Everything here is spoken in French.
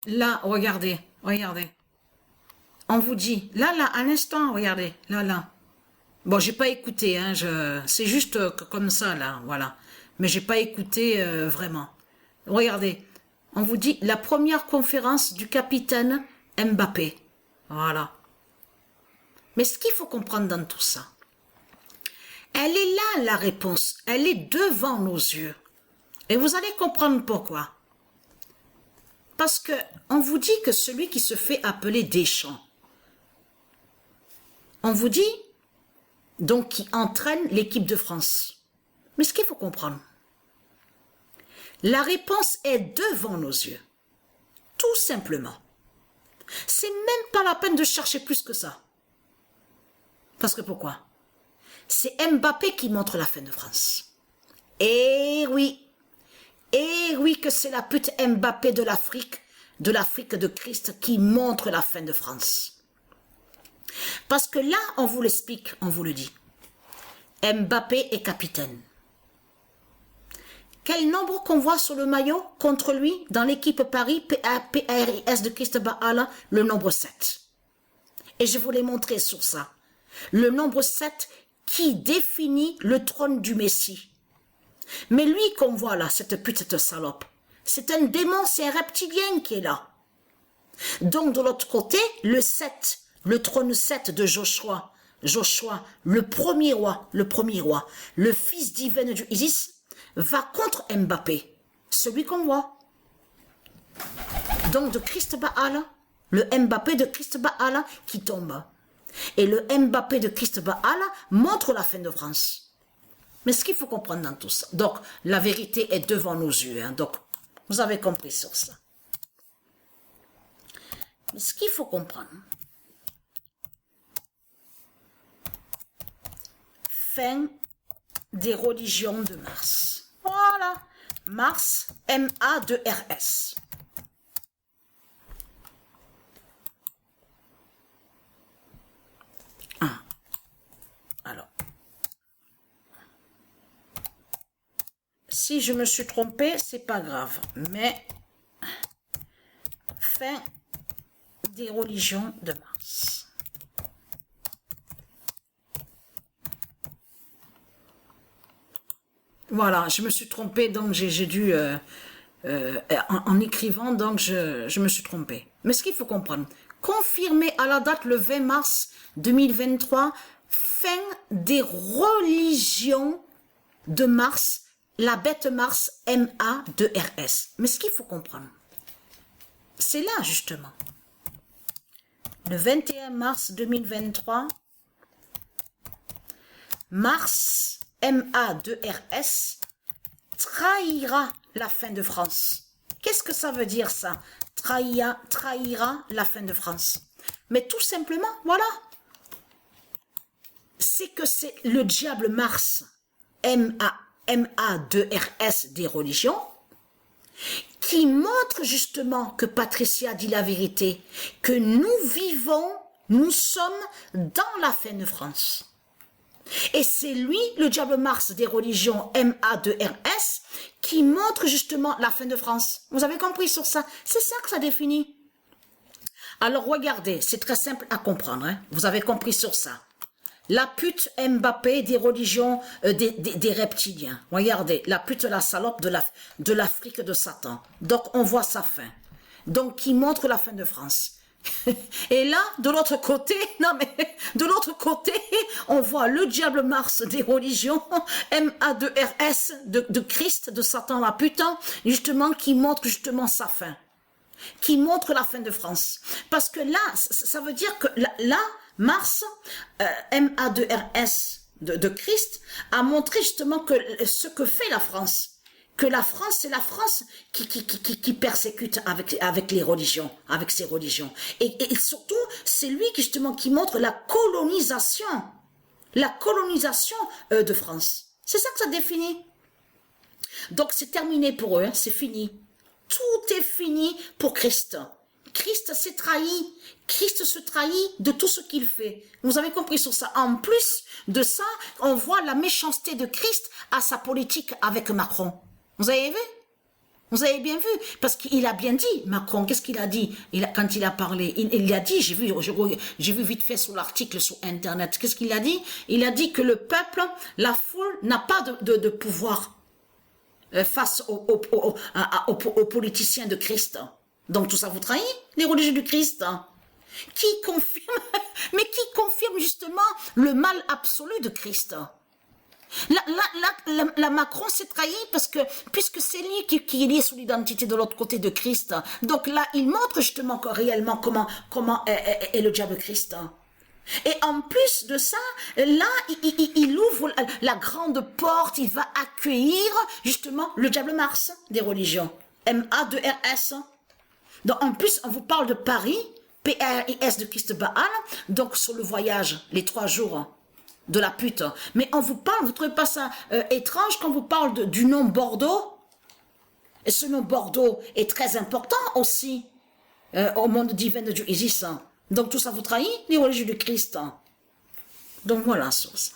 Là, regardez, regardez. On vous dit, là, un instant, regardez, là. Bon, j'ai pas écouté, hein, c'est juste comme ça, là, voilà. Mais j'ai pas écouté vraiment. Regardez, on vous dit la première conférence du capitaine Mbappé. Voilà. Mais ce qu'il faut comprendre dans tout ça, elle est là, la réponse. Elle est devant nos yeux. Et vous allez comprendre pourquoi. Parce que on vous dit que celui qui se fait appeler Deschamps, on vous dit donc qui entraîne l'équipe de France. Mais ce qu'il faut comprendre, la réponse est devant nos yeux. Tout simplement. C'est même pas la peine de chercher plus que ça. Parce que pourquoi? C'est Mbappé qui montre la fin de France. Eh oui que c'est la pute Mbappé de l'Afrique de Christ qui montre la fin de France. Parce que là, on vous l'explique, on vous le dit. Mbappé est capitaine. Quel nombre qu'on voit sur le maillot contre lui dans l'équipe Paris PARIS de Christ Baala? Le nombre 7. Et je vous l'ai montré sur ça. Le nombre 7 qui définit le trône du Messie. Mais lui qu'on voit là, cette petite salope, c'est un démon, c'est un reptilien qui est là. Donc de l'autre côté, le 7, le trône 7 de Joshua, le premier roi, le fils divin du Isis, va contre Mbappé, celui qu'on voit. Donc de Christ Baala, le Mbappé de Christ Baala qui tombe. Et le Mbappé de Christ Baala montre la fin de France. Mais ce qu'il faut comprendre dans tout ça, donc la vérité est devant nos yeux, hein, donc vous avez compris sur ça. Mais ce qu'il faut comprendre, fin des religions de Mars. Voilà, Mars, M-A-2-R-S. Alors, si je me suis trompée, c'est pas grave, mais fin des religions de Mars. Voilà, je me suis trompée, donc j'ai dû, en écrivant, donc je me suis trompée. Mais ce qu'il faut comprendre, confirmé à la date le 20 mars 2023, fin des religions de Mars, la bête Mars, M-A-2-R-S. Mais ce qu'il faut comprendre, c'est là justement, le 21 mars 2023, Mars, M-A-2-R-S, trahira la fin de France. Qu'est-ce que ça veut dire ça? Trahira la fin de France. Mais tout simplement, voilà. C'est que c'est le diable Mars, M-A-2-R-S des religions, qui montre justement que Patricia dit la vérité, que nous sommes dans la fin de France. Et c'est lui, le diable Mars des religions M-A-2-R-S, qui montre justement la fin de France. Vous avez compris sur ça? C'est ça que ça définit. Alors regardez, c'est très simple à comprendre. Hein? Vous avez compris sur ça. La pute Mbappé des religions des reptiliens. Regardez, la pute, la salope de l'Afrique de Satan. Donc on voit sa fin. Donc qui montre la fin de France. Et là, de l'autre côté, on voit le diable Mars des religions, M-A-2-R-S de Christ, de Satan la putain, justement, qui montre justement sa fin. Qui montre la fin de France. Parce que là, ça veut dire que là, Mars, M-A-2-R-S de Christ, a montré justement que ce que fait la France. Que la France, c'est la France qui persécute avec les religions, avec ses religions. Et surtout, c'est lui justement qui montre la colonisation de France. C'est ça que ça définit. Donc c'est terminé pour eux, hein, c'est fini. Tout est fini pour Christ. Christ s'est trahi. Christ se trahit de tout ce qu'il fait. Vous avez compris sur ça. En plus de ça, on voit la méchanceté de Christ à sa politique avec Macron. Vous avez vu? Vous avez bien vu, parce qu'il a bien dit, Macron, qu'est-ce qu'il a dit quand il a parlé? Il a dit, j'ai vu vite fait sur l'article sur Internet, qu'est-ce qu'il a dit? Il a dit que le peuple, la foule, n'a pas de pouvoir face aux politiciens de Christ. Donc tout ça vous trahit, les religieux du Christ. Qui confirme, mais qui confirme justement le mal absolu de Christ? La Macron s'est trahi parce que, puisque c'est lui qui est lié sur l'identité de l'autre côté de Christ. Donc là, il montre justement réellement comment est le diable Christ. Et en plus de ça, là, il ouvre la grande porte, il va accueillir justement le diable Mars des religions. M-A-2-R-S. Donc en plus, on vous parle de Paris, P-R-I-S de Christ Baal, donc sur le voyage, les 3 jours de la pute. Mais on vous parle, vous trouvez pas ça étrange quand on vous parle du nom Bordeaux? Et ce nom Bordeaux est très important aussi au monde divin de Dieu Isis. Donc tout ça vous trahit, les religieux du Christ. Donc voilà, sur ça.